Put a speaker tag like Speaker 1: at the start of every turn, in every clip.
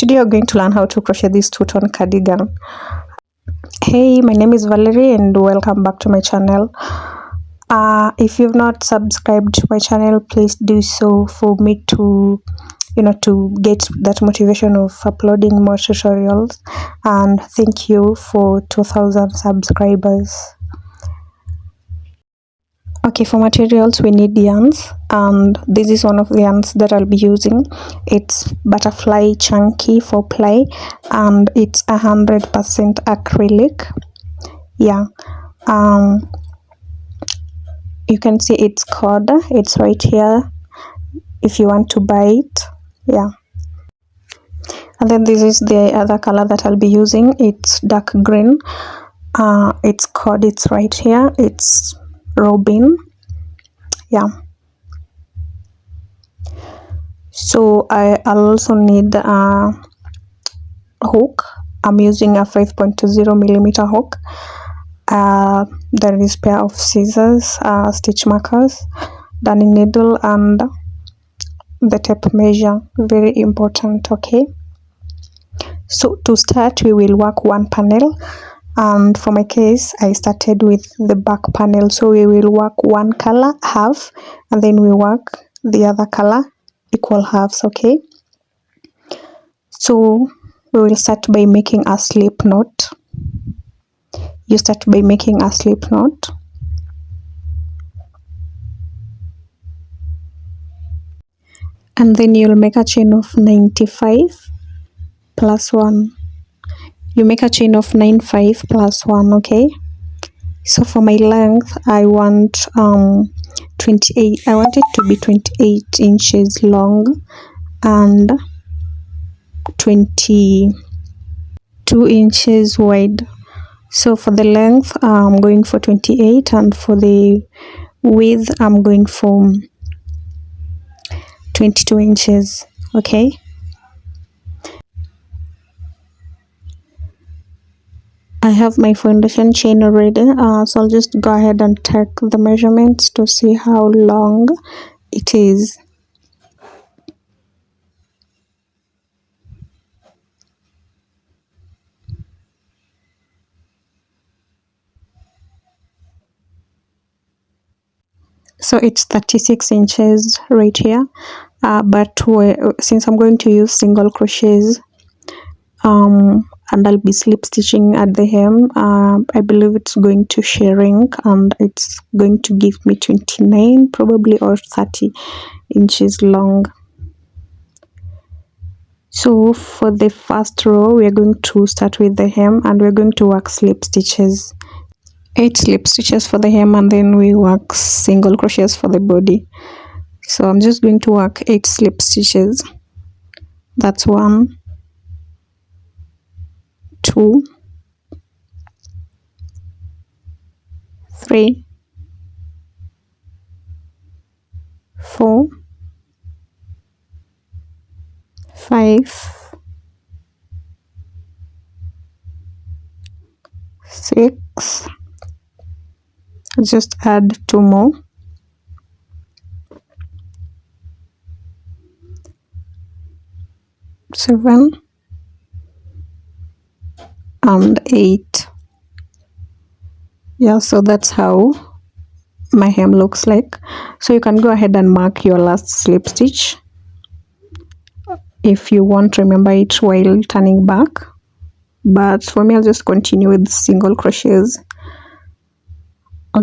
Speaker 1: Today we're going to learn how to crochet this two-tone cardigan. Hey, my name is Valerie and welcome back to my channel. If you've not subscribed to my channel, please do so for me to to get that motivation of uploading more tutorials. And thank you for 2,000 subscribers. Okay, for materials we need yarns, and this is one of the yarns that I'll be using. It's butterfly chunky 4-ply and it's 100% acrylic. Yeah, you can see its cord, it's right here if you want to buy it. Yeah, and then this is the other color that I'll be using. It's dark green. Its cord, it's right here, it's robin. Yeah, so I'll also need a hook. I'm using a 5.20 millimeter hook. There is pair of scissors, stitch markers, darning needle, and the tape measure. Very important. Okay, so to start we will work one panel, and for my case I started with the back panel. So we will work one color half and then we work the other color equal halves. Okay, so we will start by making a slip knot. You start by making a slip knot. And then you'll make a chain of 95 plus 1. You make a chain of 95 plus 1. Okay, so for my length I want 28. I want it to be 28 inches long and 22 inches wide. So for the length I'm going for 28, and for the width I'm going for 22 inches. Okay, I have my foundation chain already, so I'll just go ahead and take the measurements to see how long it is. So it's 36 inches right here, but since I'm going to use single crochets, and I'll be slip stitching at the hem, I believe it's going to shrink and it's going to give me 29 probably, or 30 inches long. So for the first row we are going to start with the hem and we're going to work slip stitches, 8 slip stitches for the hem, and then we work single crochets for the body. So I'm just going to work 8 slip stitches. That's 1, 2, 3, 4, 5, 6. Just add 2 more, 7 and 8. Yeah, so that's how my hem looks like. So you can go ahead and mark your last slip stitch if you want to remember it while turning back, but for me I'll just continue with single crochets. So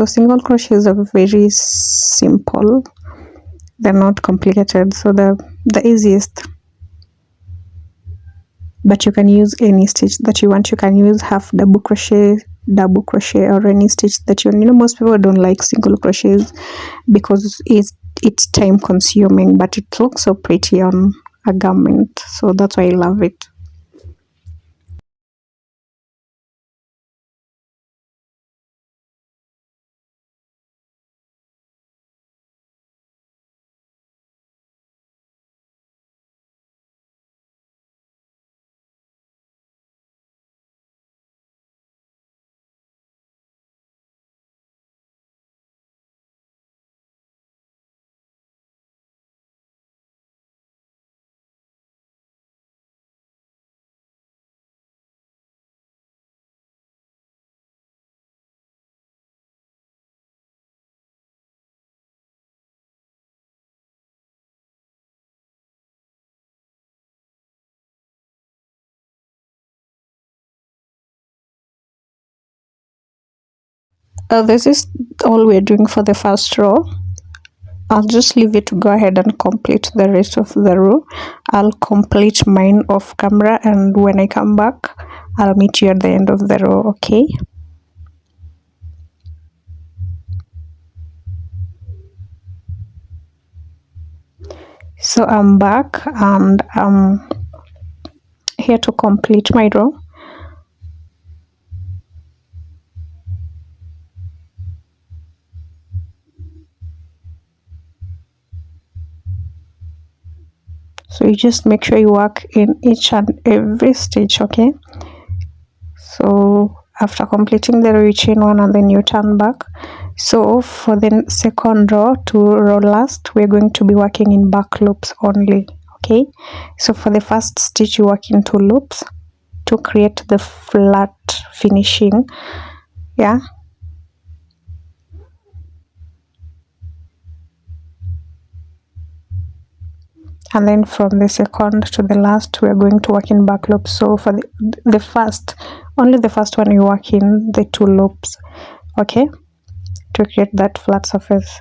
Speaker 1: single crochets are very simple, they're not complicated, so the easiest. But you can use any stitch that you want. You can use half double crochet, or any stitch that you know. Most people don't like single crochets because it's time consuming, but it looks so pretty on a garment, so that's why I love it. This is all we're doing for the first row. I'll just leave it to go ahead and complete the rest of the row. I'll complete mine off camera, and when I come back, I'll meet you at the end of the row, okay? So I'm back and I'm here to complete my row. So you just make sure you work in each and every stitch, okay? So after completing the row, you chain one and then you turn back. So for the second row to row last, we're going to be working in back loops only, okay? So for the first stitch, you work in 2 loops to create the flat finishing, yeah. And then from the second to the last, we are going to work in back loops. So for the first, only the first one, you work in the 2 loops, okay, to create that flat surface.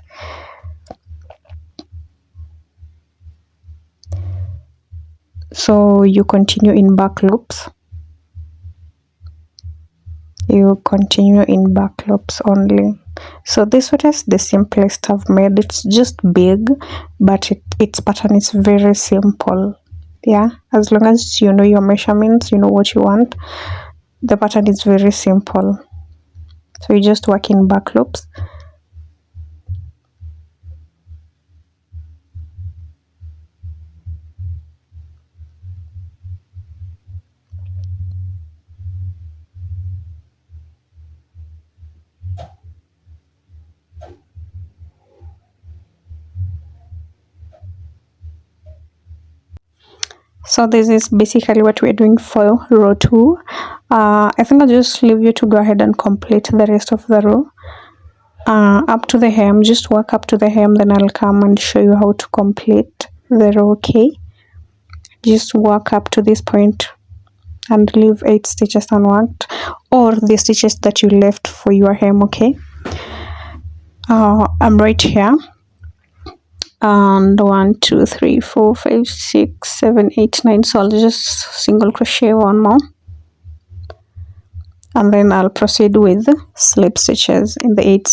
Speaker 1: So you continue in back loops, you continue in back loops only. So this one is the simplest I've made. It's just big, but its pattern is very simple, yeah. As long as you know your measurements, you know what you want, the pattern is very simple. So you just work in back loops. So this is basically what we're doing for row 2. I think I'll just leave you to go ahead and complete the rest of the row. Up to the hem, just work up to the hem, then I'll come and show you how to complete the row, okay? Just work up to this point and leave 8 stitches unworked, or the stitches that you left for your hem, okay? I'm right here, and 1 2 3 4 5 6 7 8 9, so I'll just single crochet one more, and then I'll proceed with slip stitches in the 8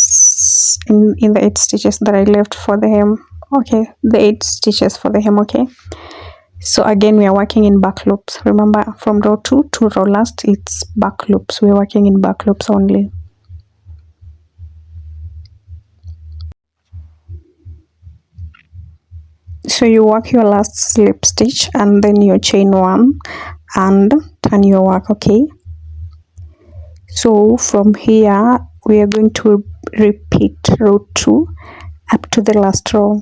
Speaker 1: in the 8 stitches that I left for the hem, okay? The 8 stitches for the hem, okay? So again, we are working in back loops. Remember, from row 2 to row last, it's back loops. We're working in back loops only. So you work your last slip stitch and then you chain 1 and turn your work, okay? So from here, we are going to repeat row 2 up to the last row.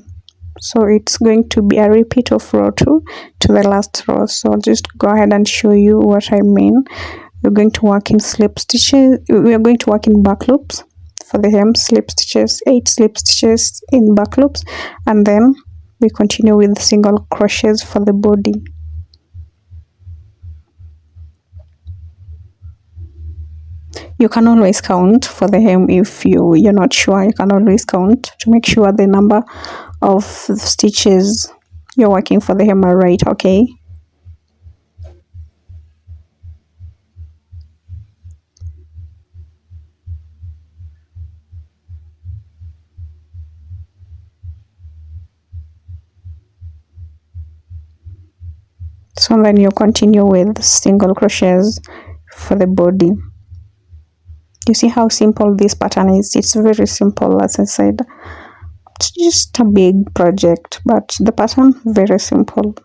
Speaker 1: So it's going to be a repeat of row 2 to the last row. So I'll just go ahead and show you what I mean. We're going to work in slip stitches. We are going to work in back loops for the hem, slip stitches, 8 slip stitches in back loops, and then we continue with single crochets for the body. You can always count for the hem. If you're not sure, you can always count to make sure the number of stitches you're working for the hem are right, okay? So then you continue with single crochets for the body. You see how simple this pattern is? It's very simple, as I said. It's just a big project, but the pattern very simple.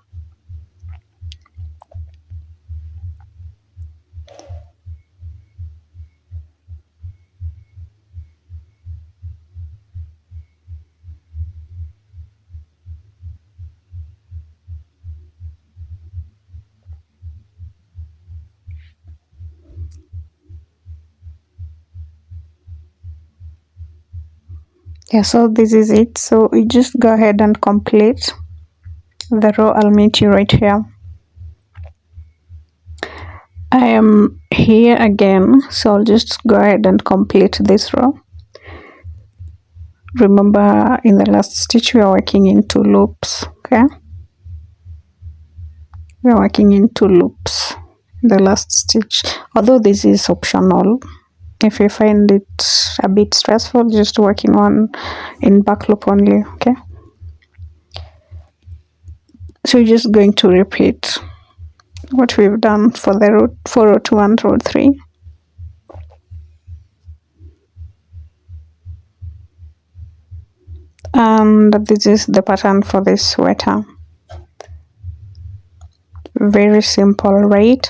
Speaker 1: Yeah, so this is it. So you just go ahead and complete the row. I'll meet you right here. I am here again, so I'll just go ahead and complete this row. Remember, in the last stitch we are working in 2 loops. Okay, we are working in 2 loops in the last stitch, although this is optional. If you find it a bit stressful, just working on in back loop only. Okay, so you're just going to repeat what we've done for the row 4, row 2 and row 3. And this is the pattern for this sweater. Very simple, right?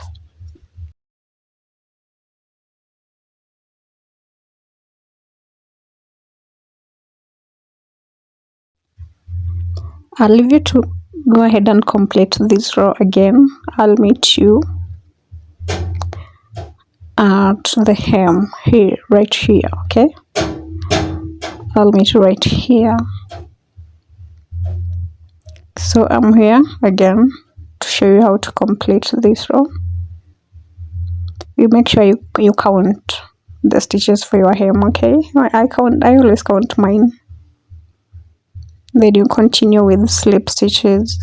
Speaker 1: I'll leave you to go ahead and complete this row again. I'll meet you at the hem here, right here. Okay, I'll meet you right here. So I'm here again to show you how to complete this row. You make sure you count the stitches for your hem. Okay, I always count mine. Then you continue with slip stitches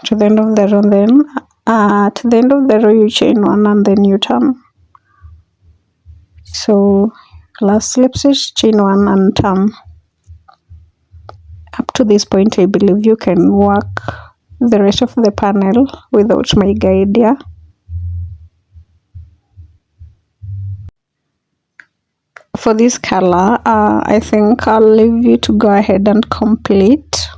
Speaker 1: to the end of the row. Then at the end of the row you chain 1 and then you turn. So last slip stitch, chain 1 and turn. Up to this point I believe you can work the rest of the panel without my guide. Yeah, for this color I think I'll leave you to go ahead and complete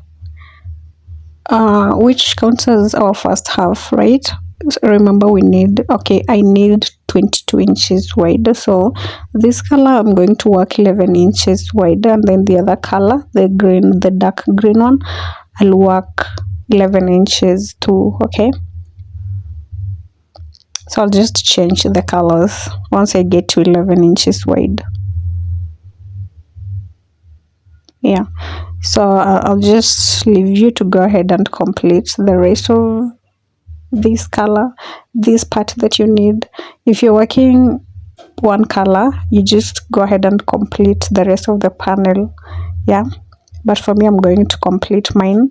Speaker 1: which counts as our first half, right? So remember we need, okay, I need 22 inches wide, so this color I'm going to work 11 inches wide, and then the other color, the green, the dark green one, I'll work 11 inches too. Okay, so I'll just change the colors once I get to 11 inches wide. Yeah, so I'll just leave you to go ahead and complete the rest of this color, this part that you need. If you're working one color, you just go ahead and complete the rest of the panel. Yeah, but for me I'm going to complete mine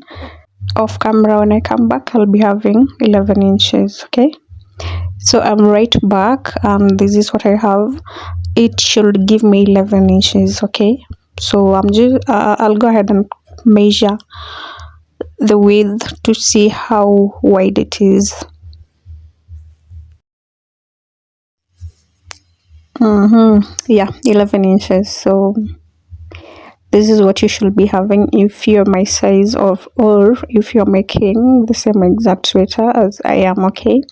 Speaker 1: off camera. When I come back I'll be having 11 inches. Okay, so I'm right back and this is what I have. It should give me 11 inches. Okay, so I'm just I'll go ahead and measure the width to see how wide it is. Yeah, 11 inches. So this is what you should be having if you're my size, or if you're making the same exact sweater as I am. Okay,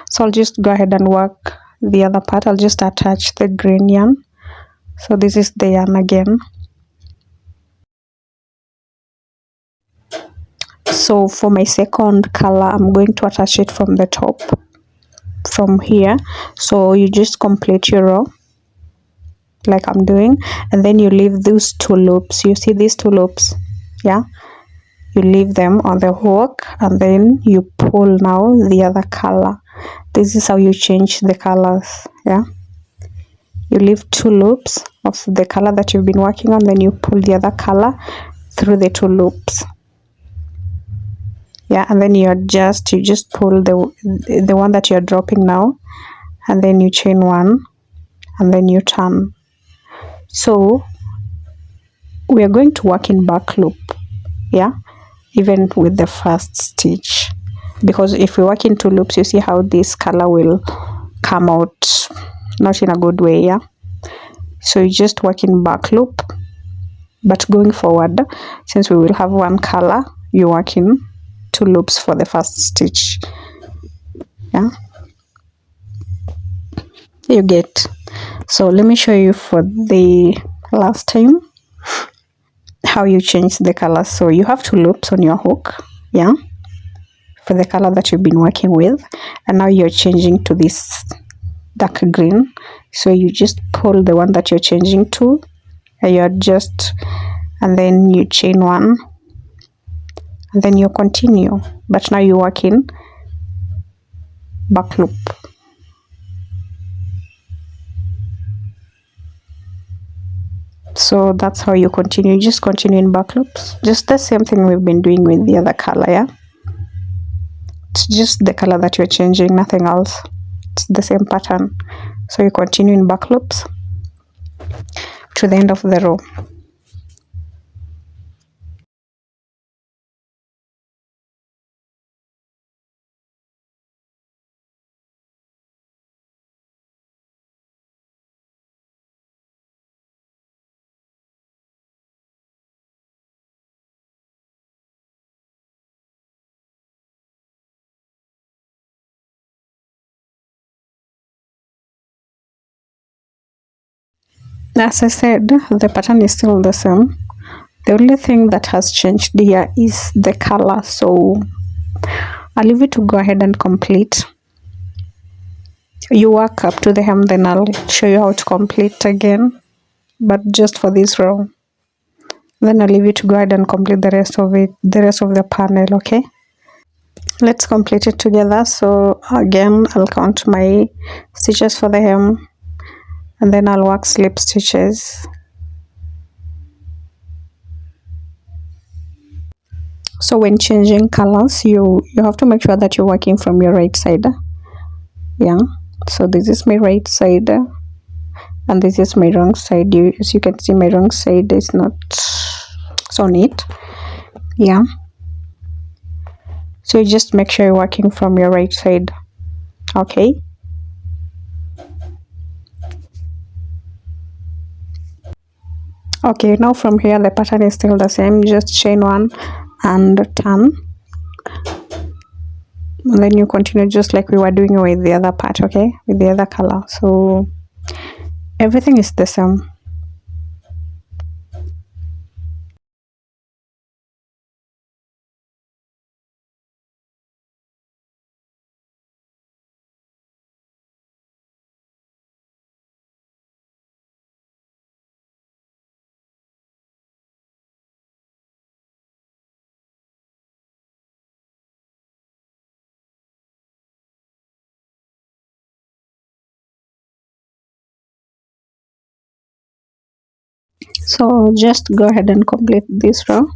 Speaker 1: so I'll just go ahead and work the other part. I'll just attach the green yarn. So this is the yarn again. So for my second color I'm going to attach it from the top, from here. So you just complete your row like I'm doing, and then you leave those 2 loops. You see these 2 loops? Yeah, you leave them on the hook and then you pull now the other color. This is how you change the colors. Yeah, you leave 2 loops of the color that you've been working on, then you pull the other color through the 2 loops. Yeah, and then you just pull the one that you're dropping now, and then you chain 1 and then you turn. So we are going to work in back loop. Yeah, even with the first stitch, because if we work in 2 loops, you see how this color will come out not in a good way. Yeah, so you just work in back loop, but going forward, since we will have 1 color, you work in 2 loops for the first stitch. Yeah, you get. So let me show you for the last time how you change the color. So you have 2 loops on your hook. Yeah, for the color that you've been working with, and now you're changing to this dark green. So you just pull the one that you're changing to, and you adjust, and then you chain 1 and then you continue, but now you work in back loop. So that's how you continue. You just continue in back loops, just the same thing we've been doing with the other color. Yeah, it's just the color that you're changing, nothing else. It's the same pattern. So you continue in back loops to the end of the row. As I said, the pattern is still the same. The only thing that has changed here is the color. So I'll leave you to go ahead and complete. You work up to the hem, then I'll show you how to complete again, but just for this row. Then I'll leave you to go ahead and complete the rest of it, the rest of the panel. Okay, let's complete it together. So again, I'll count my stitches for the hem, and then I'll work slip stitches. So when changing colors, you have to make sure that you're working from your right side. Yeah, so this is my right side and this is my wrong side. As you can see, my wrong side is not so neat. Yeah, so you just make sure you're working from your right side. Okay, okay, now from here the pattern is still the same. Just chain one and turn, and then you continue just like we were doing with the other part. Okay, with the other color. So everything is the same. So just go ahead and complete this row.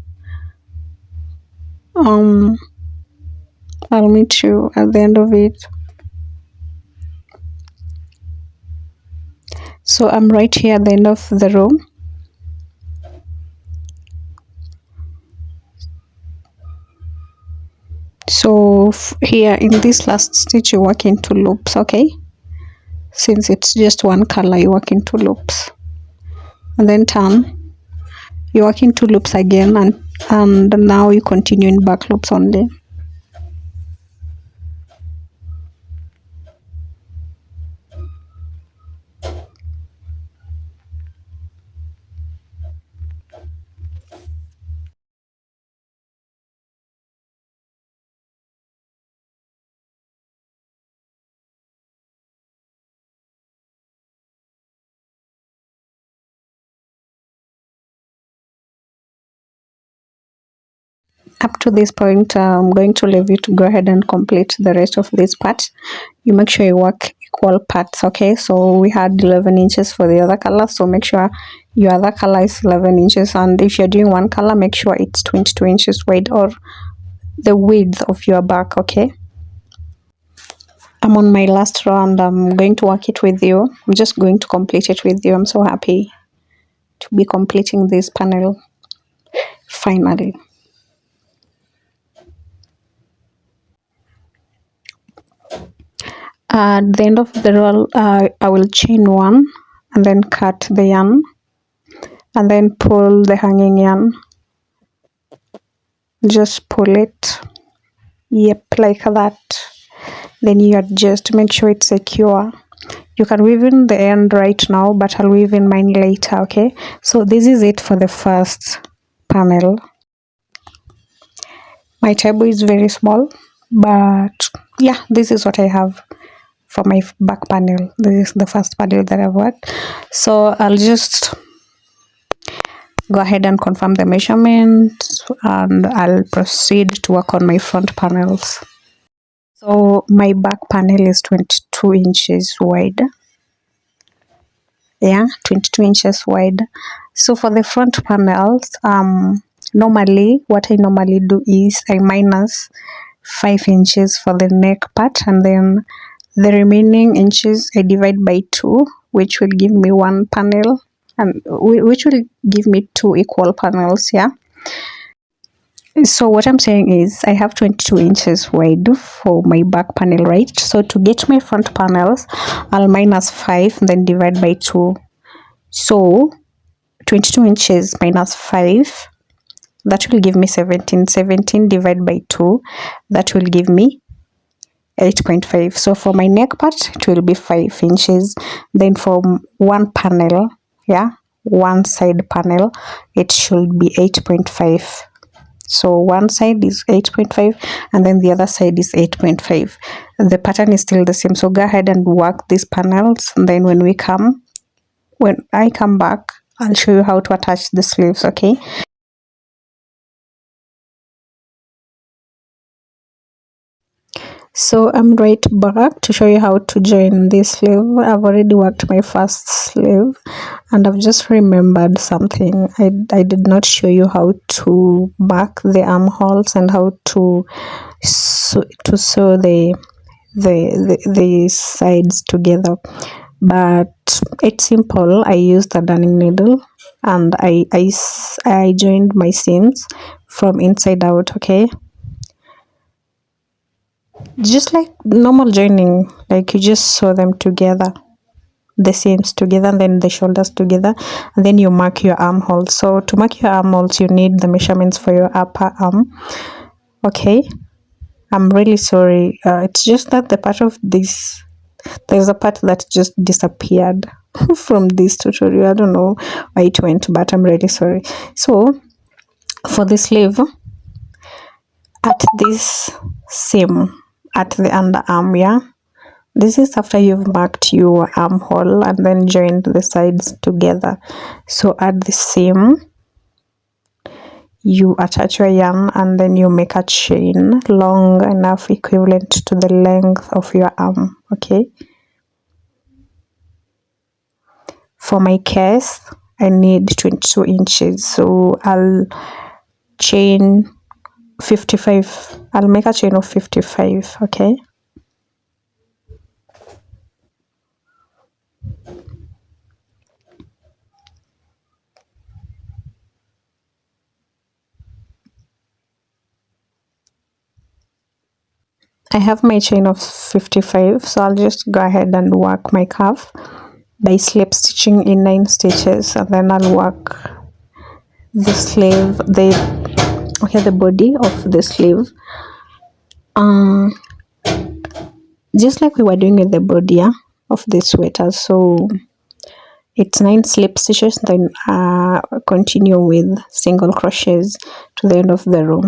Speaker 1: I'll meet you at the end of it. So I'm right here at the end of the row. So here in this last stitch you work into loops. Okay, since it's just one color, you work into loops, and then turn, you work into loops again, and now you continue in back loops only. Up to this point, I'm going to leave you to go ahead and complete the rest of this part. You make sure you work equal parts. Okay, so we had 11 inches for the other color, so make sure your other color is 11 inches, and if you're doing one color, make sure it's 22 inches wide, or the width of your back. Okay, I'm on my last row and I'm going to work it with you. I'm just going to complete it with you. I'm so happy to be completing this panel finally. At the end of the row, I will chain one and then cut the yarn and then pull the hanging yarn. Just pull it, yep, like that. Then you adjust, make sure it's secure. You can weave in the end right now, but I'll weave in mine later. Okay, so this is it for the first panel. My table is very small, but yeah, this is what I have for my back panel. This is the first panel that I've worked, so I'll just go ahead and confirm the measurements and I'll proceed to work on my front panels. So my back panel is 22 inches wide. Yeah, 22 inches wide, So for the front panels, normally what I normally do is I minus 5 inches for the neck part, and then the remaining inches I divide by 2, which will give me one panel, and which will give me 2 equal panels. Yeah, so what I'm saying is I have 22 inches wide for my back panel, right? So to get my front panels, I'll minus 5 then divide by 2. So 22 inches minus 5, that will give me 17. 17 divided by 2, that will give me 8.5. So for my neck part, it will be 5 inches. Then for one panel, yeah, one side panel, it should be 8.5. So one side is 8.5 and then the other side is 8.5. The pattern is still the same. So go ahead and work these panels, and then when I come back, I'll show you how to attach the sleeves. Okay. So I'm right back to show you how to join this sleeve. I've already worked my first sleeve, and I've just remembered something. I did not show you how to mark the armholes and how to sew the sides together. But it's simple. I used a darning needle and I joined my seams from inside out. Okay, just like normal joining, like you just sew them together, the seams together, and then the shoulders together, and then you mark your armholes. So to mark your armholes, you need the measurements for your upper arm. Okay, I'm really sorry, it's just that there's a part that just disappeared from this tutorial. I don't know why it went, but I'm really sorry. So for the sleeve, at this seam at the underarm, yeah, this is after you've marked your armhole and then joined the sides together. So at the seam, you attach your yarn and then you make a chain long enough equivalent to the length of your arm. Okay. For my case, I need 22 inches. So I'll chain 55. I'll make a chain of 55. Okay. I have my chain of 55, so I'll just go ahead and work my cuff by slip stitching in 9 stitches, and then I'll work the sleeve, the body of the sleeve, just like we were doing with the body, yeah, of the sweater. So it's 9 slip stitches, then continue with single crochets to the end of the row.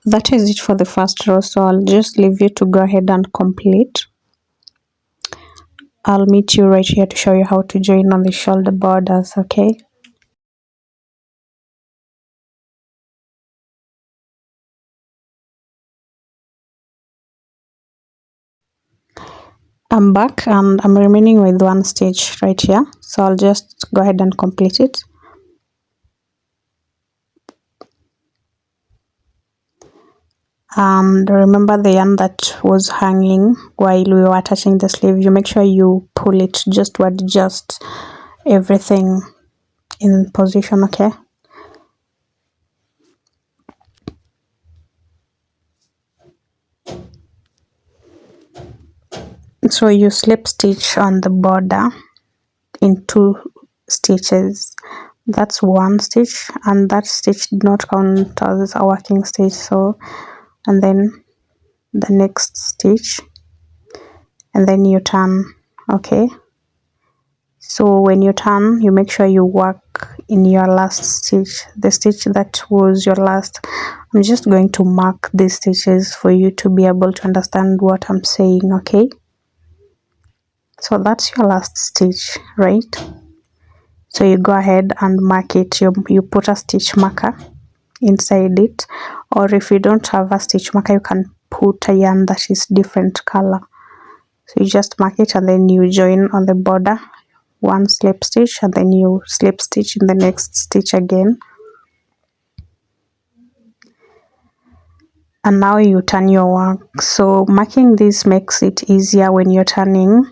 Speaker 1: That is it for the first row, so I'll just leave you to go ahead and complete. I'll meet you right here to show you how to join on the shoulder borders. Okay. I'm back and I'm remaining with one stitch right here, so I'll just go ahead and complete it. And remember the yarn that was hanging while we were attaching the sleeve, you make sure you pull it just to adjust everything in position, okay? So you slip stitch on the border in 2 stitches. That's 1 stitch, and that stitch did not count as a working stitch. So, and then the next stitch, and then you turn, okay? So when you turn, you make sure you work in your last stitch, the stitch that was your last. I'm just going to mark these stitches for you to be able to understand what I'm saying, okay? So that's your last stitch, right? So you go ahead and mark it. You put a stitch marker inside it, or if you don't have a stitch marker, you can put a yarn that is different color. So you just mark it, and then you join on the border, 1 slip stitch, and then you slip stitch in the next stitch again, and now you turn your work. So marking this makes it easier when you're turning,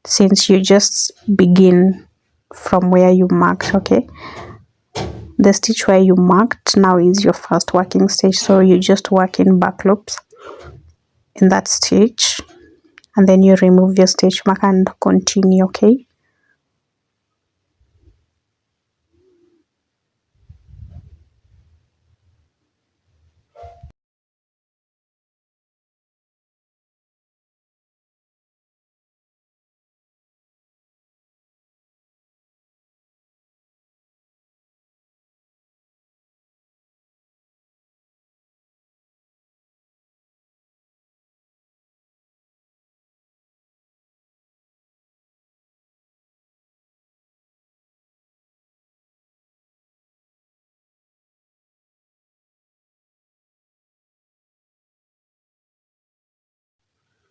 Speaker 1: since you just begin from where you marked, okay? The stitch where you marked now is your first working stitch, so you just work in back loops in that stitch, and then you remove your stitch marker and continue, okay?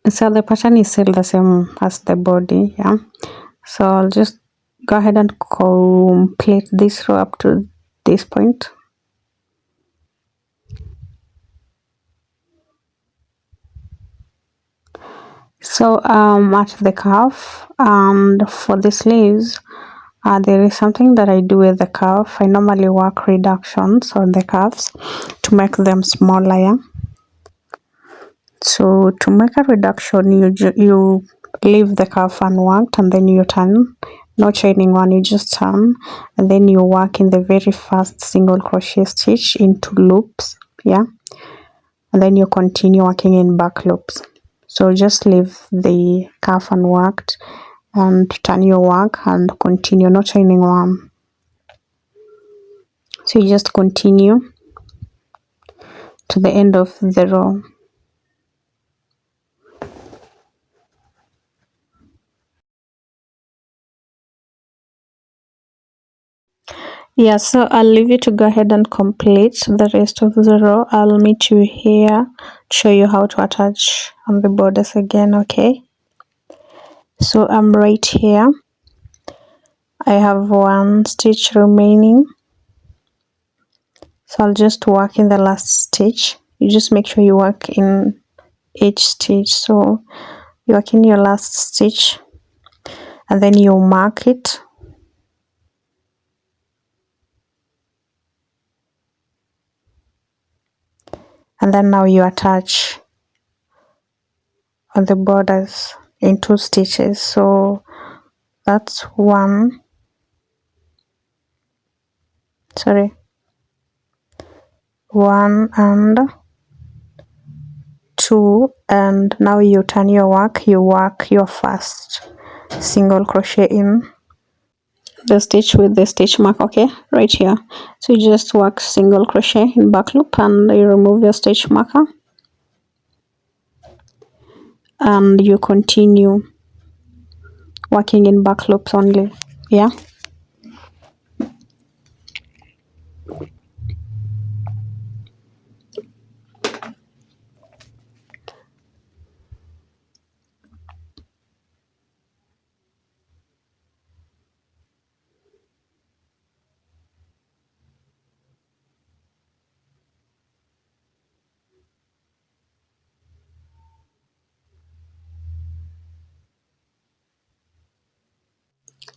Speaker 1: So the pattern is still the same as the body, yeah? So I'll just go ahead and complete this row up to this point. So at the cuff and for the sleeves, there is something that I do with the cuff. I normally work reductions on the cuffs to make them smaller, yeah? So to make a reduction, you leave the cuff unworked, and then you turn, no chaining one, you just turn, and then you work in the very first single crochet stitch into loops, yeah, and then you continue working in back loops. So just leave the cuff unworked and turn your work and continue, no chaining one. So you just continue to the end of the row. Yeah, so I'll leave you to go ahead and complete the rest of the row. I'll meet you here to show you how to attach on the borders again, okay? So I'm right here. I have 1 stitch remaining. So I'll just work in the last stitch. You just make sure you work in each stitch. So you work in your last stitch, and then you mark it. And then now you attach on the borders in 2 stitches. So that's 1, sorry, 1 and 2, and now you turn your work, you work your first single crochet in the stitch with the stitch mark, okay, right here. So you just work single crochet in back loop, and you remove your stitch marker, and you continue working in back loops only, yeah.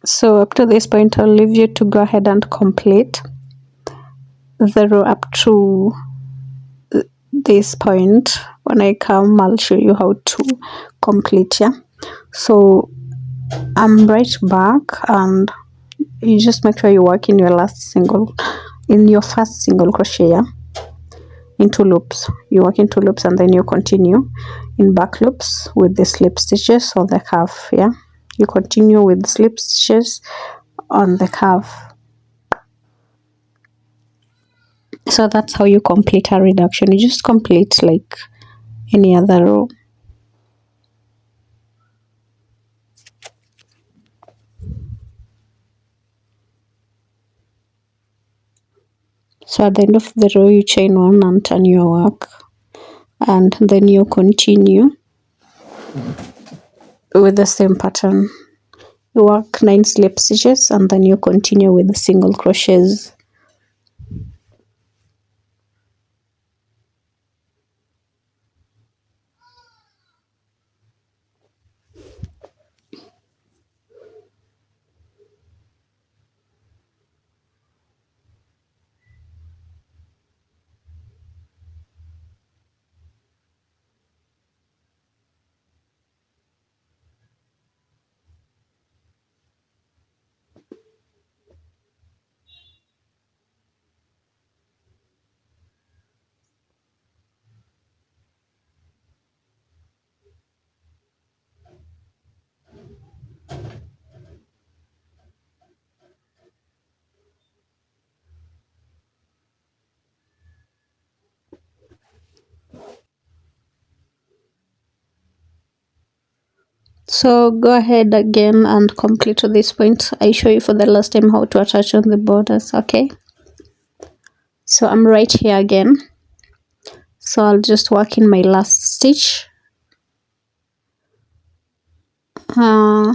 Speaker 1: So up to this point, I'll leave you to go ahead and complete the row up to this point. When I come, I'll show you how to complete. Yeah, so I'm right back, and you just make sure you work in your first single crochet. Yeah, in 2 loops, you work in 2 loops, and then you continue in back loops with the slip stitches on the calf. Yeah, you continue with slip stitches on the calf. So that's how you complete a reduction. You just complete like any other row. So at the end of the row, you chain 1 and turn your work, and then you continue with the same pattern. You work 9 slip stitches, and then you continue with the single crochets. So go ahead again and complete to this point. I show you for the last time how to attach on the borders. Okay, so I'm right here again, so I'll just work in my last stitch. And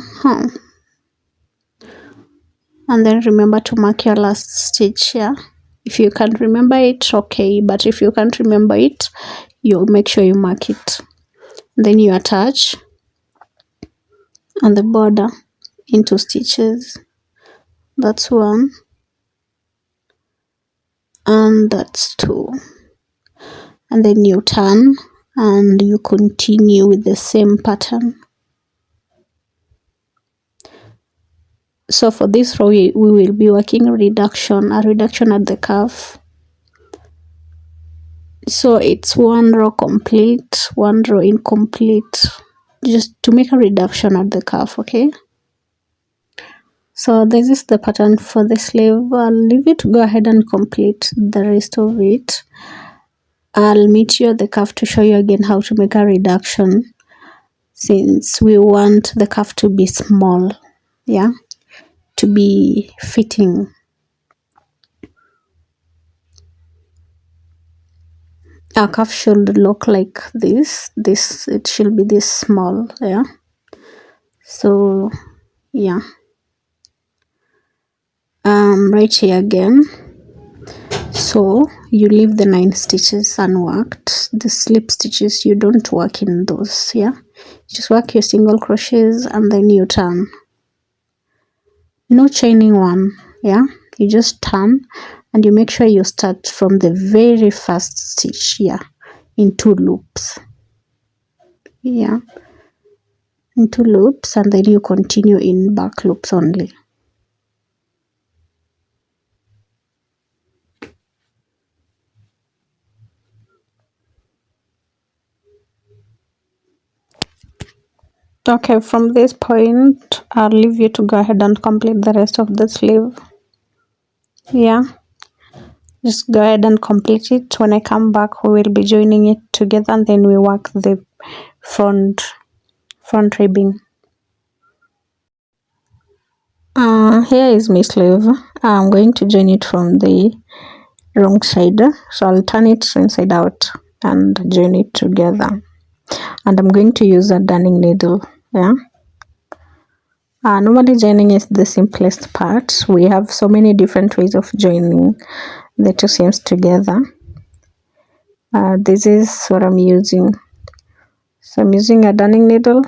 Speaker 1: then remember to mark your last stitch here. If you can't remember it, okay, but if you can't remember it, you make sure you mark it. Then you attach on the border in 2 stitches. That's 1, and that's 2. And then you turn and you continue with the same pattern. So for this row, we will be working a reduction at the cuff. So it's 1 row complete, 1 row incomplete, just to make a reduction at the cuff. Okay, so this is the pattern for the sleeve. I'll leave you to go ahead and complete the rest of it. I'll meet you at the cuff to show you again how to make a reduction, since we want the cuff to be small, yeah, to be fitting. Our cuff should look like this. It should be this small. Yeah, so yeah, right here again. So you leave the 9 stitches unworked. The slip stitches, you don't work in those. Yeah, just work your single crochets, and then you turn. No chaining 1. Yeah, you just turn, and you make sure you start from the very first stitch. Yeah, in 2 loops. Yeah, in 2 loops, and then you continue in back loops only. Okay, from this point, I'll leave you to go ahead and complete the rest of the sleeve. Yeah, just go ahead and complete it. When I come back, we will be joining it together, and then we work the front ribbing. Here is my sleeve. I'm going to join it from the wrong side, so I'll turn it inside out and join it together, and I'm going to use a darning needle. Yeah, normally joining is the simplest part. We have so many different ways of joining the 2 seams together. This is what I'm using. So I'm using a darning needle.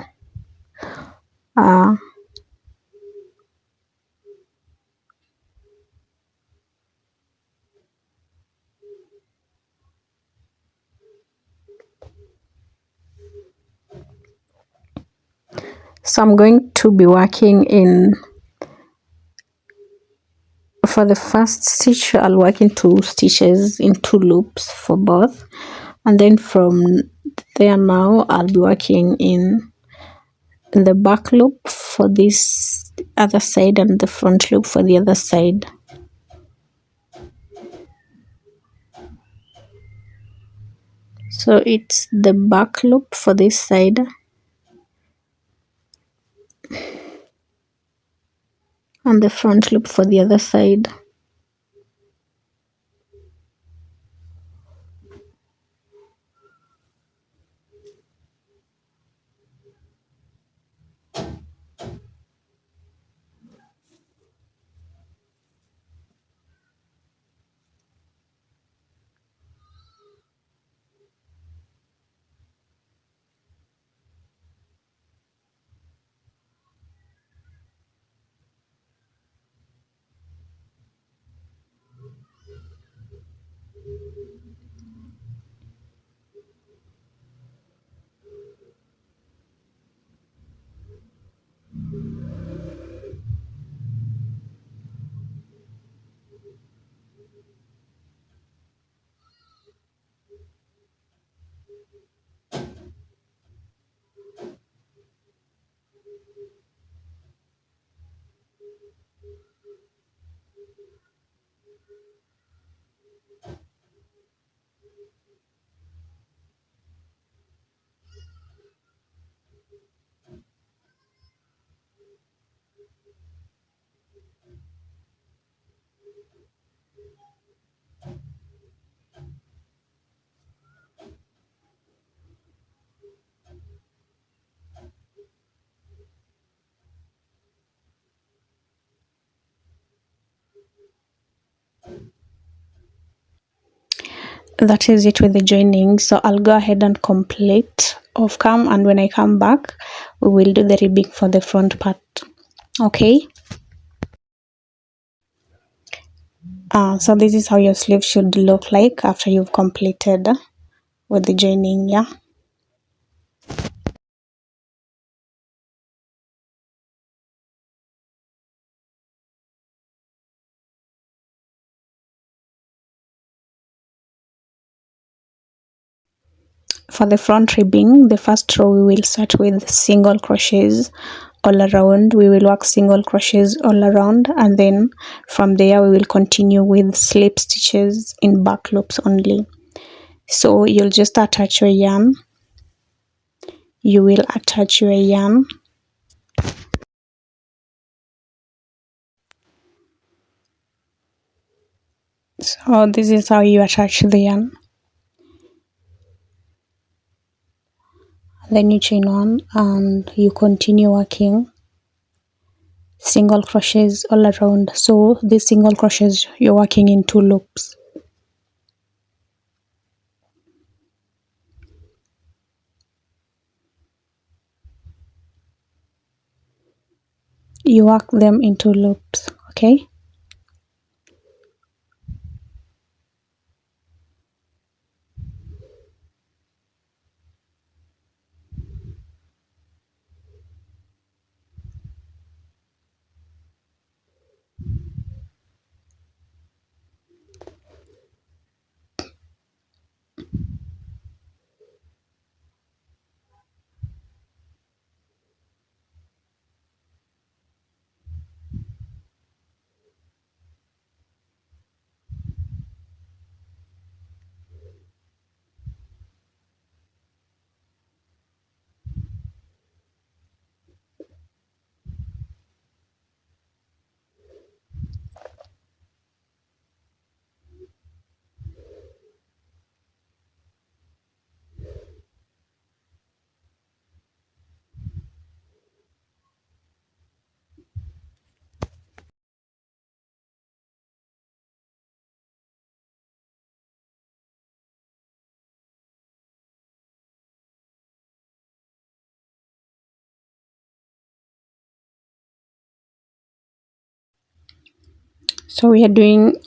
Speaker 1: So I'm going to be working in, for the first stitch I'll work in 2 stitches in 2 loops for both, and then from there now I'll be working in the back loop for this other side and the front loop for the other side. So it's the back loop for this side and the front loop for the other side. That is it with the joining. So I'll go ahead and complete off cam, and when I come back we will do the ribbing for the front part. Okay, so this is how your sleeve should look like after you've completed with the joining. Yeah, for the front ribbing, the first row we will start with single crochets all around. We will work single crochets all around, and then from there we will continue with slip stitches in back loops only. So you'll just attach your yarn. You will attach your yarn. So this is how you attach the yarn. Then you chain 1 and you continue working single crochets all around. So these single crochets you're working in 2 loops. You work them in 2 loops, okay? So we are doing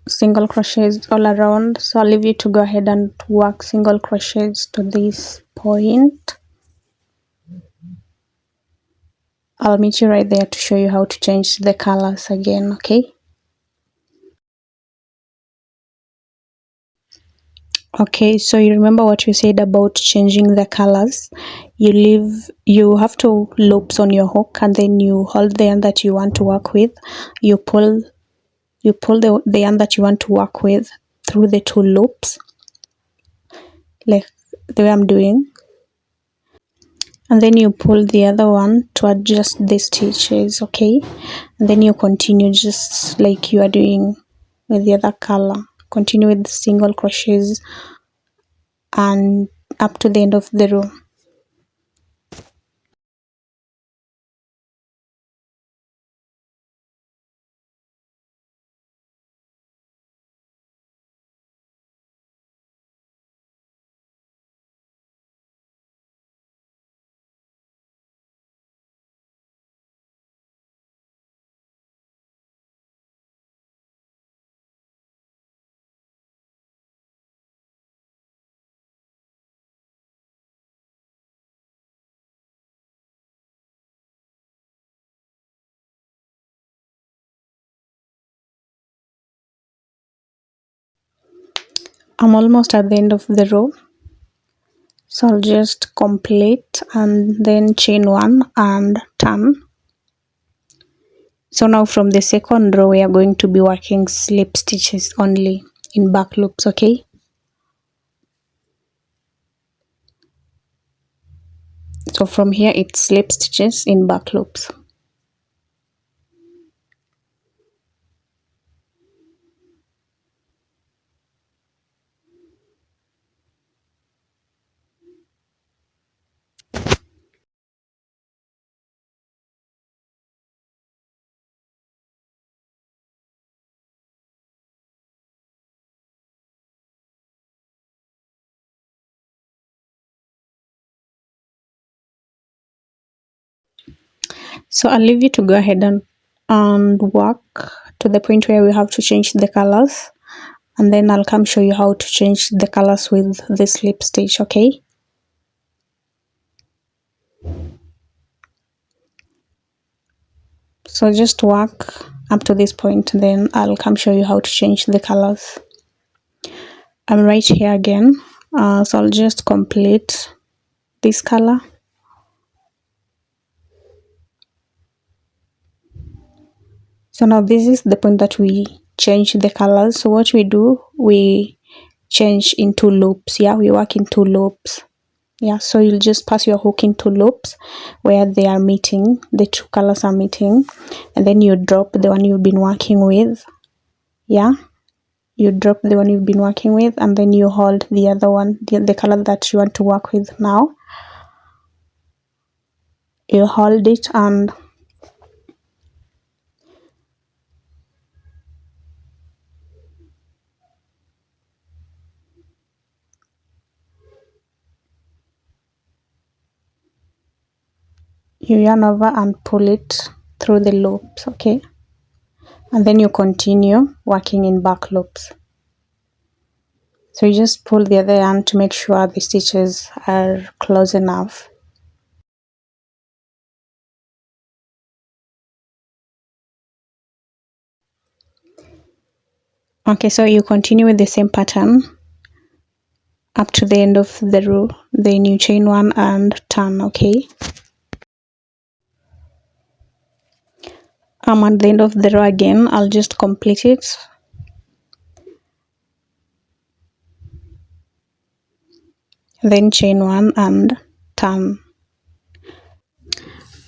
Speaker 1: single crochets all around. So I'll leave you to go ahead and work single crochets to this point. I'll meet you right there to show you how to change the colors again. Okay. Okay, so you remember what we said about changing the colors. You have two loops on your hook, and then you hold the end that you want to work with. You pull the end that you want to work with through the two loops, like the way I'm doing, and then you pull the other one to adjust the stitches. Okay, and then you continue just like you are doing with the other color. Continue with single crochets and up to the end of the row. I'm almost at the end of the row, so I'll just complete and then chain one and turn. So now from the second row we are going to be working slip stitches only in back loops. Okay, so from here it's slip stitches in back loops. So I'll leave you to go ahead and work to the point where we have to change the colors, and then I'll come show you how to change the colors with the slip stitch. Okay, so just work up to this point, then I'll come show you how to change the colors. I'm right here again, so I'll just complete this color. So now this is the point that we change the colors. So what we do, we change into loops. Yeah, we work in two loops. Yeah, so you'll just pass your hook into loops where they are meeting, the two colors are meeting, and then you drop the one you've been working with. Yeah, you drop the one you've been working with, and then you hold the other one, the color that you want to work with now. You hold it and you yarn over and pull it through the loops. Okay, and then you continue working in back loops. So you just pull the other end to make sure the stitches are close enough. Okay, so you continue with the same pattern up to the end of the row, then you chain one and turn. Okay, I'm at the end of the row again. I'll just complete it, then chain one and turn.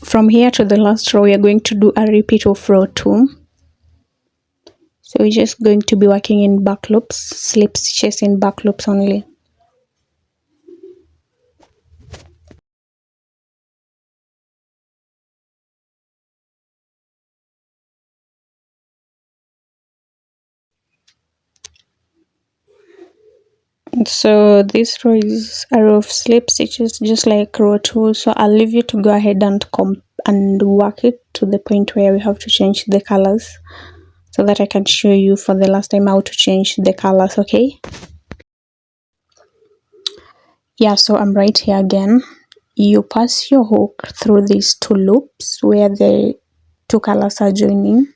Speaker 1: From here to the last row we are going to do a repeat of row 2. So we're just going to be working in back loops, slip stitches in back loops only. So this row is a row of slip stitches just like row 2, so I'll leave you to go ahead and work it to the point where we have to change the colors, so that I can show you for the last time how to change the colors. Okay, yeah, so I'm right here again. you pass your hook through these two loops where the two colors are joining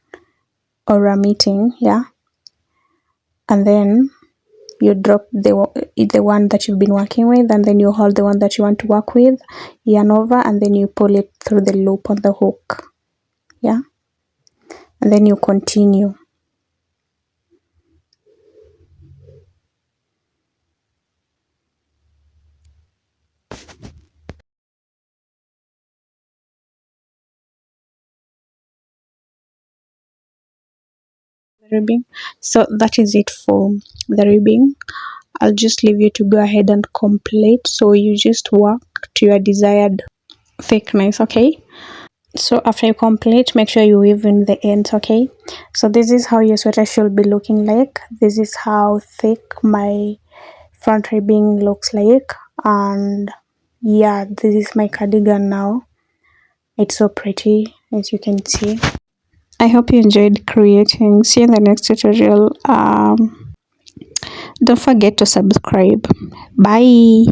Speaker 1: or are meeting, yeah, and then you drop the one that you've been working with, and then you hold the one that you want to work with, yarn over, and then you pull it through the loop on the hook, yeah, and then you continue. Ribbing. So that is it for the ribbing. I'll just leave you to go ahead and complete. So you just work to your desired thickness, okay? So after you complete, make sure you weave in the ends, okay? So this is how your sweater should be looking like. This is how thick my front ribbing looks like, and yeah, this is my cardigan now. It's so pretty, as you can see. I hope you enjoyed creating. See you in the next tutorial. Don't forget to subscribe. Bye.